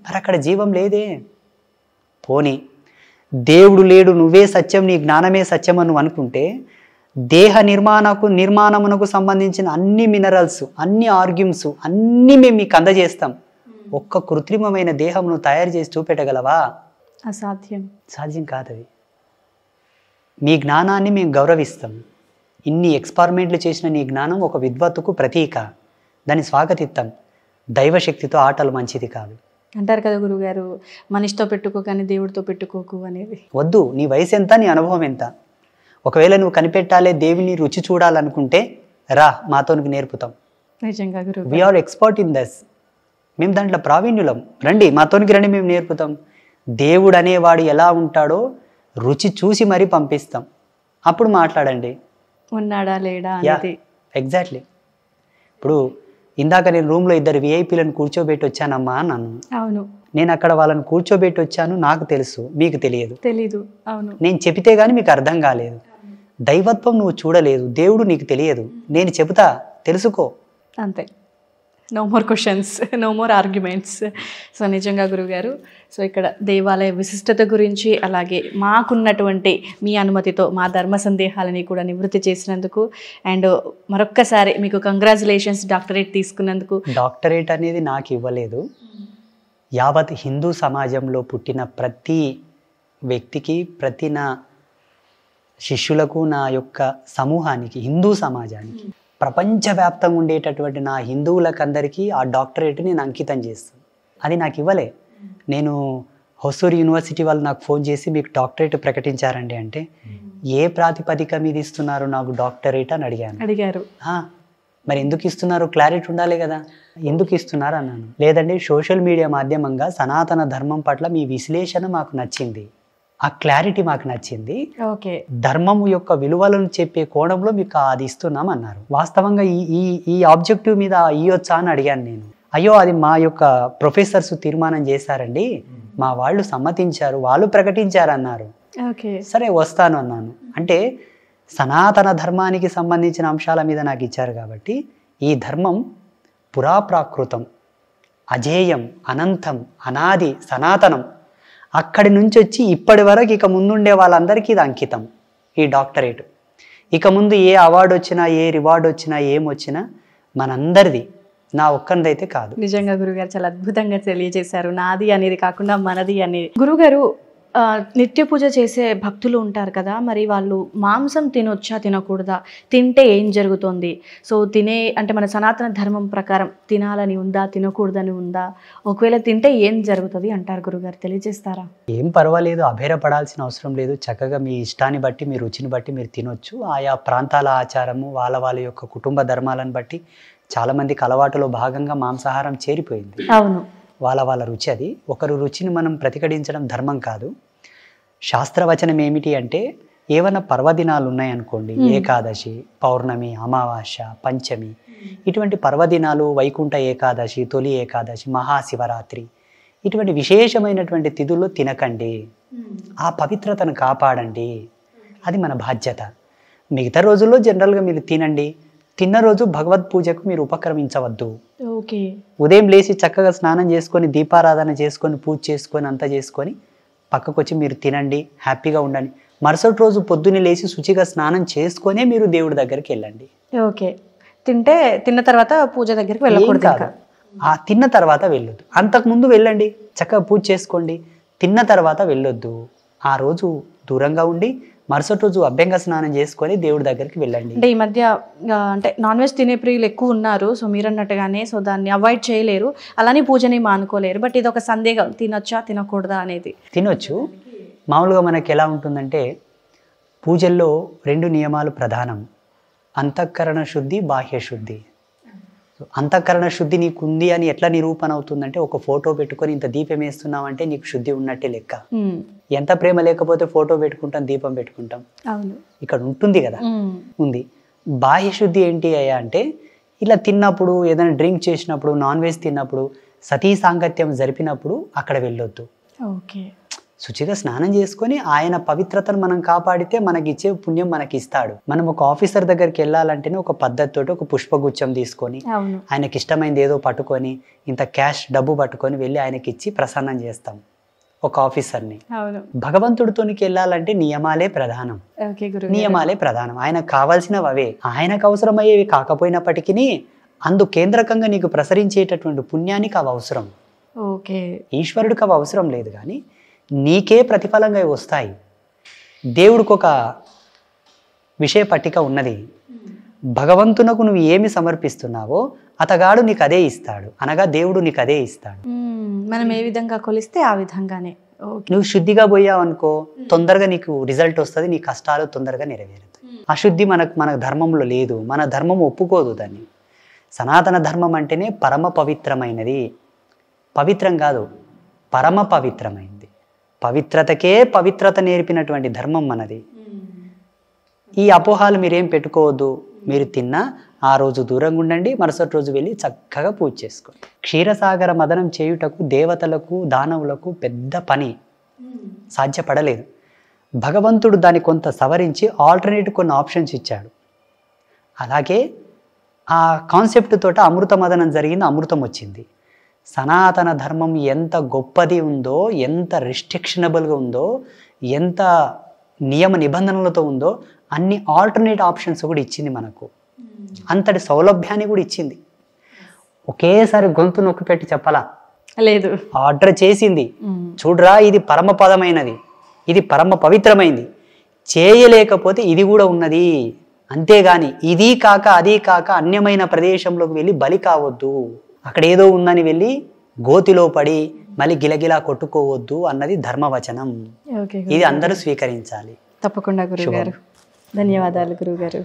మరి అక్కడ జీవం లేదే. పోనీ దేవుడు లేడు, నువ్వే సత్యం, నీ జ్ఞానమే సత్యం అని నువ్వు అనుకుంటే, దేహ నిర్మాణమునకు సంబంధించిన అన్ని మినరల్స్, అన్ని ఆర్గ్యూమ్స్ అన్నీ మేము మీకు అందజేస్తాం. ఒక్క కృత్రిమమైన దేహం నువ్వు తయారు చేసి చూపెట్టగలవా? అసాధ్యం, సాధ్యం కాదది. మీ జ్ఞానాన్ని మేము గౌరవిస్తాం. ఇన్ని ఎక్స్పెరిమెంట్లు చేసిన నీ జ్ఞానం ఒక విద్వత్తుకు ప్రతీక, దాన్ని స్వాగతిస్తాం. దైవశక్తితో ఆటలు మంచిది కాదు అంటారు కదా గురుగారు, మనిషితో పెట్టుకో కానీ దేవుడితో పెట్టుకోకు అనేది. వద్దు. నీ వయసు ఎంత, నీ అనుభవం ఎంత? ఒకవేళ నువ్వు కనిపెట్టాలే, దేవుని రుచి చూడాలనుకుంటే రా, మాతో నేర్పుతాం. నిజంగా గురు, వీఆర్ ఎక్స్పర్ట్ ఇన్ దస్. మేము దాంట్లో ప్రావీణ్యులం. రండి, మాతోనికి రండి, మేము నేర్పుతాం. దేవుడు అనేవాడు ఎలా ఉంటాడో రుచి చూసి మరీ పంపిస్తాం, అప్పుడు మాట్లాడండి. ఉన్నాడా లేడా యా, అనేది. ఎగ్జాక్ట్లీ. ఇప్పుడు ఇందాక నేను రూమ్లో 2 విఐపీలను కూర్చోబెట్టి వచ్చానమ్మా అన్నాను. అవును, నేను అక్కడ వాళ్ళని కూర్చోబెట్టి వచ్చాను, నాకు తెలుసు, మీకు తెలియదు. తెలీదు. అవును, నేను చెబితే కానీ మీకు అర్థం కాలేదు. దైవత్వం నువ్వు చూడలేదు, దేవుడు నీకు తెలియదు. నేను చెబుతా, తెలుసుకో. అంతే. No more questions, no more arguments. So నిజంగా గురుగారు, సో ఇక్కడ దేవాలయ విశిష్టత గురించి, అలాగే మాకున్నటువంటి మీ అనుమతితో మా ధర్మ సందేహాలని కూడా నివృత్తి చేసినందుకు, అండ్ మరొక్కసారి మీకు కంగ్రాచులేషన్స్ డాక్టరేట్ తీసుకున్నందుకు. డాక్టరేట్ అనేది నాకు ఇవ్వలేదు, యావత్ హిందూ సమాజంలో పుట్టిన ప్రతి వ్యక్తికి, ప్రతి నా శిష్యులకు, నా యొక్క సమూహానికి, హిందూ సమాజానికి, ప్రపంచవ్యాప్తంగా ఉండేటటువంటి నా హిందువులకందరికీ ఆ డాక్టరేట్ నేను అంకితం చేస్తాను. అది నాకు ఇవ్వలే. నేను హొసూర్ యూనివర్సిటీ వాళ్ళు నాకు ఫోన్ చేసి మీకు డాక్టరేట్ ప్రకటించారండి అంటే, ఏ ప్రాతిపదిక మీద ఇస్తున్నారు నాకు డాక్టరేట్ అని అడిగారు. మరి ఎందుకు ఇస్తున్నారు, క్లారిటీ ఉండాలి కదా, ఎందుకు ఇస్తున్నారు అన్నాను. లేదండి, సోషల్ మీడియా మాధ్యమంగా సనాతన ధర్మం పట్ల మీ విశ్లేషణ మాకు నచ్చింది, ఆ క్లారిటీ మాకు నచ్చింది, ఓకే, ధర్మము యొక్క విలువలను చెప్పే కోణంలో మీకు అది ఇస్తున్నాం అన్నారు. వాస్తవంగా ఈ ఆబ్జెక్టివ్ మీద ఇయ్యొచ్చా అని అడిగాను నేను. అయ్యో, అది మా యొక్క ప్రొఫెసర్స్ తీర్మానం చేశారండి, మా వాళ్ళు సమ్మతించారు, వాళ్ళు ప్రకటించారు అన్నారు. ఓకే, సరే వస్తాను అన్నాను. అంటే సనాతన ధర్మానికి సంబంధించిన అంశాల మీద నాకు ఇచ్చారు కాబట్టి, ఈ ధర్మం పురాప్రాకృతం, అజేయం, అనంతం, అనాది, సనాతనం, అక్కడి నుంచి వచ్చి ఇప్పటి వరకు ఇక ముందుండే వాళ్ళందరికీ ఇది అంకితం, ఈ డాక్టరేట్. ఇక ముందు ఏ అవార్డు వచ్చినా, ఏ రివార్డు వచ్చినా, ఏమొచ్చినా మనందరిది, నా ఒక్కరిదైతే కాదు. నిజంగా గురుగారు చాలా అద్భుతంగా తెలియజేశారు. నాది అనేది కాకుండా మనది అనేది. గురుగారు, నిత్య పూజ చేసే భక్తులు ఉంటారు కదా, మరి వాళ్ళు మాంసం తినొచ్చా తినకూడదా, తింటే ఏం జరుగుతుంది, సో అంటే మన సనాతన ధర్మం ప్రకారం తినాలని ఉందా, తినకూడదని ఉందా, ఒకవేళ తింటే ఏం జరుగుతుంది అంటారు గురుగారు, తెలియజేస్తారా? ఏం పర్వాలేదు, అభేరపడాల్సిన అవసరం లేదు. చక్కగా మీ ఇష్టాన్ని బట్టి, మీ రుచిని బట్టి మీరు తినొచ్చు. ఆయా ప్రాంతాల ఆచారము, వాళ్ళ యొక్క కుటుంబ ధర్మాలను బట్టి చాలామందికి అలవాటులో భాగంగా మాంసాహారం చేరిపోయింది. అవును, వాళ్ళ రుచి అది. ఒకరు రుచిని మనం ప్రతిఘటించడం ధర్మం కాదు. శాస్త్రవచనం ఏమిటి అంటే, ఏమైనా పర్వదినాలు ఉన్నాయనుకోండి, ఏకాదశి, పౌర్ణమి, అమావాస్య, పంచమి, ఇటువంటి పర్వదినాలు, వైకుంఠ ఏకాదశి, తొలి ఏకాదశి, మహాశివరాత్రి, ఇటువంటి విశేషమైనటువంటి తిథుల్లో తినకండి, ఆ పవిత్రతను కాపాడండి, అది మన బాధ్యత. మిగతా రోజుల్లో జనరల్గా మీరు తినండి, తిన్న రోజు భగవద్ పూజకు మీరు ఉపక్రమించవద్దు. ఓకే, ఉదయం లేచి చక్కగా స్నానం చేసుకొని, దీపారాధన చేసుకొని, పూజ చేసుకొని, అంతా చేసుకొని పక్కకు వచ్చి మీరు తినండి, హ్యాపీగా ఉండండి. మరుసటి రోజు పొద్దున్నే లేచి శుచిగా స్నానం చేసుకొనే మీరు దేవుడి దగ్గరికి వెళ్ళండి. ఓకే, తిన్న తర్వాత పూజ దగ్గరికి వెళ్ళకూడదు. తిన్న తర్వాత వెళ్ళొద్దు, అంతకుముందు వెళ్ళండి, చక్కగా పూజ చేసుకోండి. తిన్న తర్వాత వెళ్ళొద్దు, ఆ రోజు దూరంగా ఉండి మరుసటి రోజు అభ్యంగ స్నానం చేసుకొని దేవుడి దగ్గరికి వెళ్ళండి. అంటే ఈ మధ్య అంటే నాన్ వెజ్ తినే ప్రియులు ఎక్కువ ఉన్నారు, సో మీరు అన్నట్టుగానే, సో దాన్ని అవాయిడ్ చేయలేరు, అలానే పూజని మానుకోలేరు. బట్ ఇది ఒక సందేహం, తినొచ్చా తినకూడదా అనేది. తినొచ్చు. మామూలుగా మనకి ఎలా ఉంటుందంటే, పూజల్లో 2 నియమాలు ప్రధానం, అంతఃకరణ శుద్ధి, బాహ్య శుద్ధి. అంతఃకరణ శుద్ధి నీకు ఉంది అని ఎట్లా నిరూపణ అవుతుందంటే, ఒక ఫోటో పెట్టుకొని ఇంత దీపం వేస్తున్నావంటే నీకు శుద్ధి ఉన్నట్టే లెక్క. ఎంత ప్రేమ లేకపోతే ఫోటో పెట్టుకుంటాం, దీపం పెట్టుకుంటాం, ఇక్కడ ఉంటుంది కదా, ఉంది. బాహ్య శుద్ధి ఏంటి అయ్యా అంటే, ఇలా తిన్నప్పుడు, ఏదైనా డ్రింక్ చేసినప్పుడు, నాన్ వెజ్ తిన్నప్పుడు, సతీ సాంగత్యం జరిపినప్పుడు అక్కడ వెళ్ళొద్దు. ఓకే, శుచిగా స్నానం చేసుకొని ఆయన పవిత్రతను మనం కాపాడితే మనకి ఇచ్చే పుణ్యం మనకి ఇస్తాడు. మనం ఒక ఆఫీసర్ దగ్గరికి వెళ్ళాలంటేనే ఒక పద్ధతితోటి ఒక పుష్పగుచ్చం తీసుకొని, ఆయనకి ఇష్టమైంది ఏదో పట్టుకొని, ఇంత క్యాష్ డబ్బు పట్టుకొని వెళ్ళి ఆయనకి ఇచ్చి ప్రసన్నం చేస్తాం ఒక ఆఫీసర్ని. భగవంతుడితోనికి వెళ్ళాలంటే నియమాలే ప్రధానం, నియమాలే ప్రధానం. ఆయనకు కావాల్సినవి అవే, ఆయనకు అవసరమయ్యేవి కాకపోయినప్పటికీ అందు కేంద్రకంగా నీకు ప్రసరించేటటువంటి పుణ్యానికి అవి అవసరం. ఈశ్వరుడికి అవి అవసరం లేదు, కానీ నీకే ప్రతిఫలంగా వస్తాయి. దేవుడికి ఒక విషయ పట్టిక ఉన్నది, భగవంతునకు నువ్వు ఏమి సమర్పిస్తున్నావో అతగాడు నీకు అదే ఇస్తాడు, అనగా దేవుడు నీకు అదే ఇస్తాడు. మనం ఏ విధంగా కొలిస్తే ఆ విధంగానే. నువ్వు శుద్ధిగా పోయావు అనుకో, తొందరగా నీకు రిజల్ట్ వస్తుంది, నీ కష్టాలు తొందరగా నెరవేరుతాయి. అశుద్ధి మన ధర్మంలో లేదు, మన ధర్మం ఒప్పుకోదు దాన్ని. సనాతన ధర్మం అంటేనే పరమ పవిత్రమైనది, పవిత్రం కాదు పరమ పవిత్రమైనది. పవిత్రతకే పవిత్రత నేర్పినటువంటి ధర్మం మనది. ఈ అపోహాలు మీరేం పెట్టుకోవద్దు. మీరు తిన్నా ఆ రోజు దూరంగా ఉండండి, మరుసటి రోజు వెళ్ళి చక్కగా పూజ చేసుకోండి. క్షీరసాగర మదనం చేయుటకు దేవతలకు దానవులకు పెద్ద పని సాధ్యపడలేదు. భగవంతుడు దాన్ని కొంత సవరించి ఆల్టర్నేట్ కొన్ని ఆప్షన్స్ ఇచ్చాడు. అలాగే ఆ కాన్సెప్ట్ తోట అమృత మదనం జరిగింది, అమృతం వచ్చింది. సనాతన ధర్మం ఎంత గొప్పది ఉందో, ఎంత రిస్ట్రిక్షనబుల్గా ఉందో, ఎంత నియమ నిబంధనలతో ఉందో అన్ని ఆల్టర్నేట్ ఆప్షన్స్ కూడా ఇచ్చింది మనకు. అంతటి సౌలభ్యాన్ని కూడా ఇచ్చింది. ఒకేసారి గొంతు నొక్కి పెట్టి చెప్పలా, లేదు, ఆర్డర్ చేసింది. చూడరా, ఇది పరమపదమైనది, ఇది పరమ పవిత్రమైంది, చేయలేకపోతే ఇది కూడా ఉన్నది. అంతేగాని ఇది కాక అది కాక అన్యమైన ప్రదేశంలోకి వెళ్ళి బలి కావద్దు, అక్కడ ఏదో ఉందని వెళ్ళి గోతిలో పడి మళ్ళీ గిలగిలా కొట్టుకోవద్దు అన్నది ధర్మవచనం. ఇది అందరూ స్వీకరించాలి. తప్పకుండా గురుగారు. ధన్యవాదాలు గురుగారు.